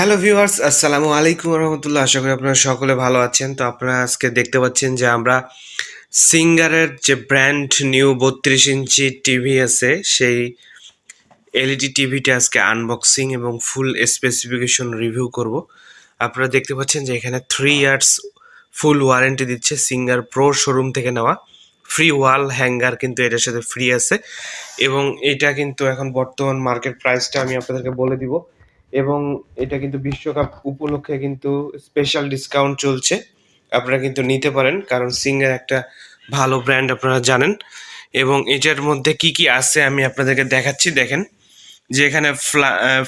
Hello viewers, আসসালামু আলাইকুম রহমতুল্লাহ। আশা করি আপনারা সকলে ভালো আছেন। তো আপনারা আজকে দেখতে পাচ্ছেন যে আমরা সিঙ্গারের যে ব্র্যান্ড নিউ 32 ইঞ্চি টিভি আছে, সেই এলইডি টিভিটা আজকে আনবক্সিং এবং ফুল স্পেসিফিকেশন রিভিউ করব। আপনারা দেখতে পাচ্ছেন যে এখানে 3 ইয়ার্স ফুল ওয়ারেন্টি দিচ্ছে সিঙ্গার প্রো শোরুম থেকে নেওয়া। ফ্রি ওয়াল হ্যাঙ্গার কিন্তু এটার সাথে ফ্রি আছে, এবং এটা কিন্তু এখন বর্তমান মার্কেট প্রাইসটা আমি আপনাদেরকে বলে দিব। এবং এটা কিন্তু বিশ্বকাপ উপলক্ষে কিন্তু স্পেশাল ডিসকাউন্ট চলছে, আপনারা কিন্তু নিতে পারেন, কারণ সিঙ্গার একটা ভালো ব্র্যান্ড আপনারা জানেন। এবং এটার মধ্যে কি কি আছে আমি আপনাদেরকে দেখাচ্ছি। দেখেন যে এখানে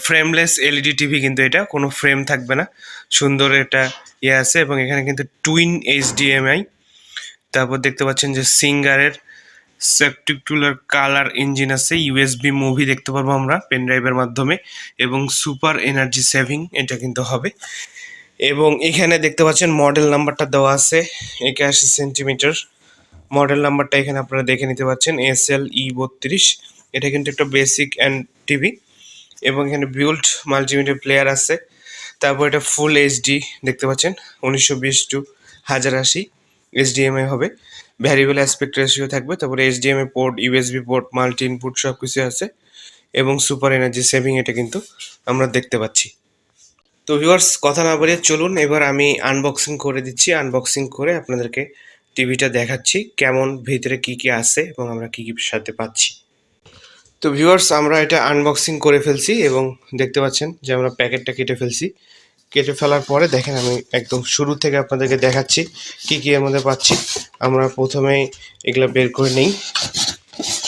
ফ্রেমলেস এলইডি টিভি, কিন্তু এটা কোনো ফ্রেম থাকবে না, সুন্দর এটা আছে। এবং এখানে কিন্তু টুইন এইচডিএমআই। তারপর দেখতে পাচ্ছেন যে সিঙ্গারের স্পেকট্যাকুলার কালার ইঞ্জিন আছে, ইউএসবি মুভি দেখতে পারবো আমরা পেন ড্রাইভের মাধ্যমে, এবং সুপার এনার্জি সেভিং এটা কিন্তু হবে। এবং এখানে দেখতে পাচ্ছেন মডেল নাম্বারটা দেওয়া আছে 81 সেন্টিমিটার। মডেল নাম্বারটা এখানে আপনারা দেখে নিতে পারছেন, SLE32। এটা কিন্তু একটা বেসিক অ্যান্ড টিভি, এবং এখানে বিল্ট মাল্টিমিডিয়া প্লেয়ার আছে। তারপর এটা ফুল এইচডি দেখতে পাচ্ছেন, 1920x1080 এইচডিএমআই হবে, ভ্যারিয়েবল অ্যাসপেক্ট রেশিও থাকবে। তারপরে HDMI port, USB port, multi input সব কিছু আছে, এবং সুপার এনার্জি সেভিং এটা কিন্তু আমরা দেখতে পাচ্ছি। তো ভিউয়ার্স, কথা না বাড়িয়ে চলুন এবার আমি আনবক্সিং করে দিচ্ছি। আনবক্সিং করে আপনাদেরকে টিভিটা দেখাচ্ছি কেমন, ভিতরে কি কি আছে এবং আমরা কি কি সাথে পাচ্ছি। তো ভিউয়ার্স, আমরা এটা আনবক্সিং করে ফেলছি, এবং দেখতে পাচ্ছেন যে আমরা প্যাকেটটা কেটে ফেলছি। কেটে ফেলার পরে দেখেন আমি একদম শুরু থেকে আপনাদেরকে দেখাচ্ছি কি কি এর মধ্যে পাচ্ছি। আমরা প্রথমেই এগুলো বের করে নিই,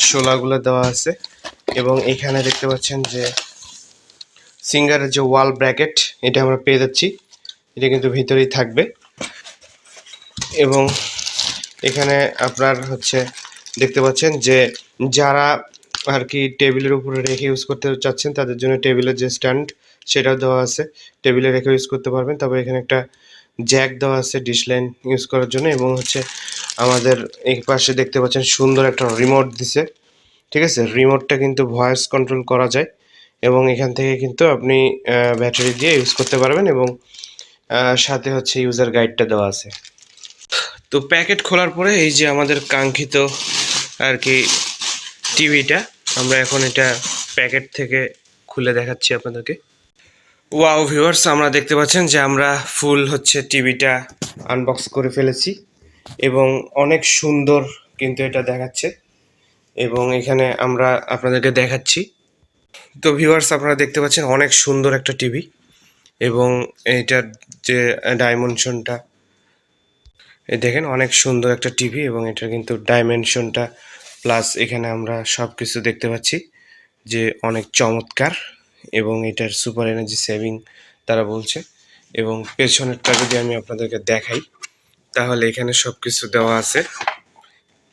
শোলাগুলো দেওয়া আছে। এবং এখানে দেখতে পাচ্ছেন যে সিঙ্গারের যে ওয়াল ব্র্যাকেট, এটা আমরা পেয়ে যাচ্ছি, এটা কিন্তু ভিতরেই থাকবে। এবং এখানে আপনার দেখতে পাচ্ছেন যে যারা আর কি টেবিলের উপরে রেখে ইউজ করতে চাচ্ছেন, তাদের জন্য টেবিলের যে স্ট্যান্ড সেটাও দেওয়া আছে, টেবিলে রেখে ইউজ করতে পারবেন। তারপর এখানে একটা জ্যাক দেওয়া আছে ডিশ লাইন ইউজ করার জন্য, এবং আমাদের এই পাশে দেখতে পাচ্ছেন সুন্দর একটা রিমোট দিছে। ঠিক আছে, রিমোটটা কিন্তু ভয়েস কন্ট্রোল করা যায়, এবং এখান থেকে কিন্তু আপনি ব্যাটারি দিয়ে ইউজ করতে পারবেন, এবং সাথে ইউজার গাইডটা দেওয়া আছে। তো প্যাকেট খোলার পরে এই যে আমাদের কাঙ্ক্ষিত আর কি টিভিটা, আমরা এখন এটা প্যাকেট থেকে খুলে দেখাচ্ছি আপনাদেরকে। ওয়াও ভিউয়ার্স, আমরা দেখতে পাচ্ছেন যে আমরা ফুল টিভিটা আনবক্স করে ফেলেছি, এবং অনেক সুন্দর কিন্তু এটা দেখাচ্ছে, এবং এখানে আমরা আপনাদেরকে দেখাচ্ছি। তো ভিউয়ার্স, আপনারা দেখতে পাচ্ছেন অনেক সুন্দর একটা টিভি, এবং এইটার যে ডাইমেনশনটা দেখেন, অনেক সুন্দর একটা টিভি, এবং এটার কিন্তু ডাইমেনশনটা প্লাস এখানে আমরা সব কিছু দেখতে পাচ্ছি যে অনেক চমৎকার, এবং এটার সুপার এনার্জি সেভিং তারা বলছে। এবং পেছনেরটা যদি আমি আপনাদেরকে দেখাই, তাহলে এখানে সব কিছু দেওয়া আছে।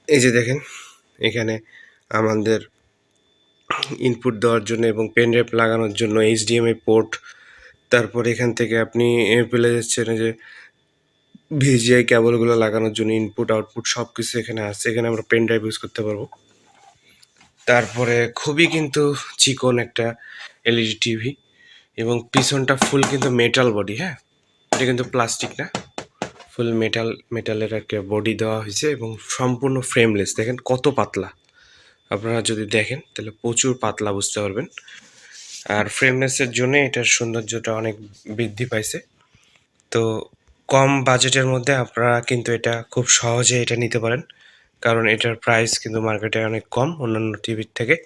এই যে দেখেন, এখানে আমাদের ইনপুট দেওয়ার জন্য এবং পেন ড্রাইভ লাগানোর জন্য এইচডিএমআই পোর্ট। তারপর এখান থেকে আপনি পেলে যাচ্ছেন যে ভিজিআই কেবলগুলো লাগানোর জন্য ইনপুট আউটপুট সব কিছু এখানে আছে। এখানে আমরা পেন ড্রাইভ ইউজ করতে পারবো। তারপরে খুবই কিন্তু চিকন একটা এলইডি টিভি, এবং পিছনটা ফুল কিন্তু মেটাল বডি। হ্যাঁ, এটা কিন্তু প্লাস্টিক না, ফুল মেটালের একটা বডি দেওয়া হয়েছে, এবং সম্পূর্ণ ফ্রেমলেস। দেখেন কত পাতলা, আপনারা যদি দেখেন তাহলে প্রচুর পাতলা বুঝতে পারবেন। আর ফ্রেমলেসের জন্য এটার সৌন্দর্যটা অনেক বৃদ্ধি পাইছে। তো কম বাজেটের মধ্যে আপনারা কিন্তু এটা খুব সহজে এটা নিতে পারেন, কারণ এটার প্রাইস কিন্তু মার্কেটে অনেক কম অন্যান্য টিভির থেকে।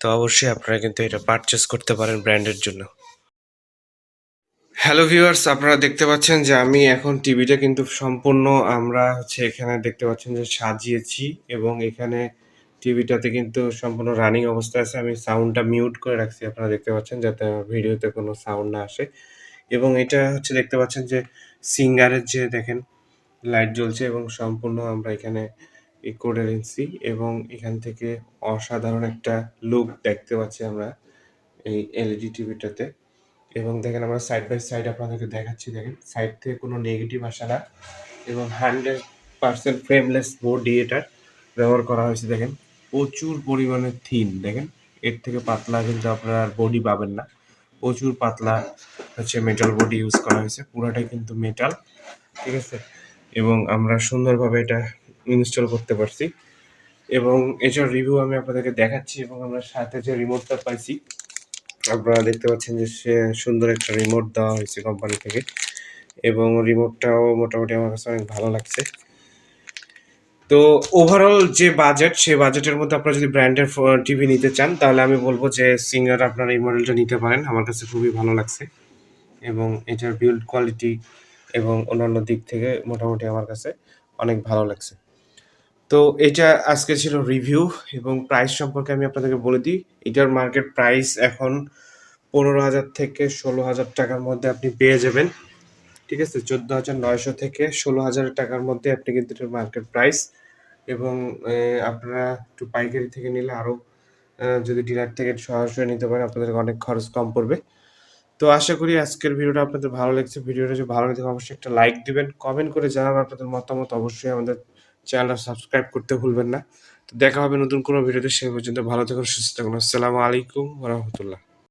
তো অবশ্যই আপনারা কিন্তু এটা পারচেস করতে পারেন ব্র্যান্ডের জন্য। হ্যালো ভিউয়ার্স, আপনারা দেখতে পাচ্ছেন যে আমি এখন টিভিটা কিন্তু সম্পূর্ণ আমরা এখানে দেখতে পাচ্ছেন যে সাজিয়েছি, এবং এখানে টিভিটাতে কিন্তু সম্পূর্ণ রানিং অবস্থায় আছে। আমি সাউন্ডটা মিউট করে রাখছি, আপনারা দেখতে পাচ্ছেন, যাতে ভিডিওতে কোনো সাউন্ড না আসে। এবং এটা দেখতে পাচ্ছেন যে সিঙ্গারের যে দেখেন লাইট জ্বলছে, এবং সম্পূর্ণ আমরা এখানে করে নিচ্ছি, এবং এখান থেকে অসাধারণ একটা লুক দেখতে পাচ্ছি আমরা এই এলইডি টিভিটাতে। এবং দেখেন আমরা সাইড বাই সাইড আপনাদেরকে দেখাচ্ছি, দেখেন সাইড থেকে কোনো নেগেটিভ আসে না, এবং 100% ফ্রেমলেস বডি এটার ব্যবহার করা হয়েছে। দেখেন প্রচুর পরিমাণে থিন, দেখেন এর থেকে পাতলা কিন্তু আপনারা বডি পাবেন না, প্রচুর পাতলা হচ্ছে মেটাল বডি ইউজ করা হয়েছে, পুরোটাই কিন্তু মেটাল, ঠিক আছে। এবং আমরা সুন্দরভাবে এটা ইনস্টল করতে পারছি, এবং এটার রিভিউ আমি আপনাদেরকে দেখাচ্ছি। এবং আমরা সাথে যে রিমোটটা পাইছি, আপনারা দেখতে পাচ্ছেন যে সে সুন্দর একটা রিমোট দেওয়া হয়েছে কোম্পানি থেকে, এবং রিমোটটাও মোটামুটি আমার কাছে অনেক ভালো লাগছে। তো ওভারঅল যে বাজেট, সেই বাজেটের মধ্যে আপনারা যদি ব্র্যান্ডের টিভি নিতে চান, তাহলে আমি বলবো যে সিঙ্গার আপনারা এই মডেলটা নিতে পারেন। আমার কাছে খুবই ভালো লাগছে, এবং এটার বিল্ড কোয়ালিটি এবং অন্যান্য দিক থেকে মোটামুটি আমার কাছে অনেক ভালো লাগছে। তো এটা আজকে ছিল রিভিউ, এবং প্রাইস সম্পর্কে আমি আপনাদেরকে বলে দিই। এটার মার্কেট প্রাইস এখন 15,000 থেকে 16,000 টাকার মধ্যে আপনি পেয়ে যাবেন, ঠিক আছে। 14,900 থেকে 16,000 টাকার মধ্যে আপনি কিন্তু এটার মার্কেট প্রাইস। এবং আপনারা একটু পাইকারি থেকে নিলে আরও, যদি ডিলার থেকে সরাসরি নিতে পারেন, আপনাদের অনেক খরচ কম পড়বে। তো আশা করি আজকের ভিডিওটা আপনাদের ভালো লেগেছে। ভিডিওটা যদি ভালো লাগে অবশ্যই একটা লাইক দিবেন, কমেন্ট করে জানাবেন আপনাদের মতামত। অবশ্যই আমাদের চ্যানেলটা সাবস্ক্রাইব করতে ভুলবেন না। তো দেখা হবে নতুন কোনো ভিডিওতে, সে পর্যন্ত ভালো থাকুন, সুস্থ থাকুন। আসসালামু আলাইকুম ওয়া রাহমাতুল্লাহ।